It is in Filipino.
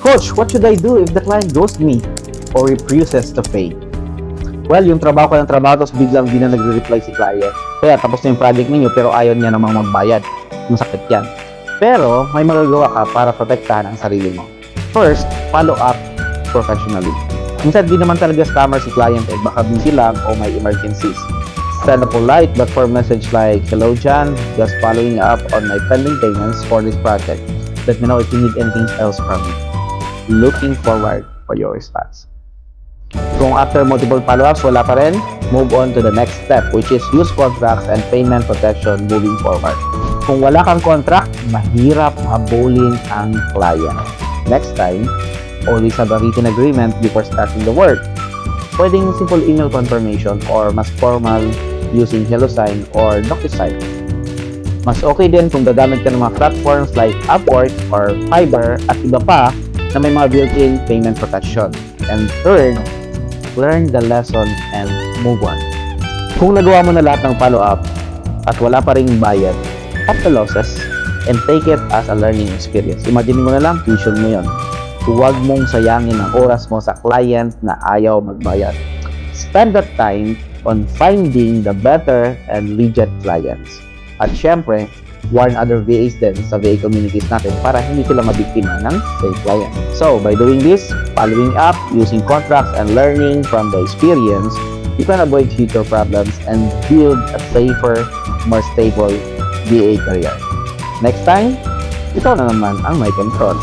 Coach, what should I do if the client ghosts me or refuses to pay? Well, yung trabaho ko ng trabaho tapos biglang di na nagre-reply si client. Kaya tapos na yung project ninyo pero ayaw niya namang magbayad. Masakit yan. Pero may magagawa ka para protektahan ang sarili mo. First, follow up professionally. Minsan di naman talaga scammer si client baka busy lang o may emergencies. Send a polite but firm message like, "Hello John, just following up on my pending payments for this project. Let me know if you need anything else from me. Looking forward for your response." Kung after multiple follow-ups wala pa rin, move on to the next step which is use contracts and payment protection moving forward. Kung wala kang contract, mahirap habulin ang client. Next time, always have a written agreement before starting the work. Pwedeng simple email confirmation or mas formal using HelloSign or DocuSign. Mas okay din kung gagamit ka ng mga platforms like Upwork or Fiverr at iba pa na may mga built-in payment protection. And third, learn the lesson and move on. Kung nagawa mo na lahat ng follow-up at wala pa ring bayad, cut the losses and take it as a learning experience. Imagine mo na lang, tuition mo yon. Huwag mong sayangin ang oras mo sa client na ayaw magbayad. Spend that time on finding the better and legit clients. At syempre, warn other VAs din sa VA communities natin para hindi sila mabiktima ng fake client. So, by doing this, following up, using contracts, and learning from the experience, you can avoid future problems and build a safer, more stable VA career. Next time, ikaw na naman ang may control.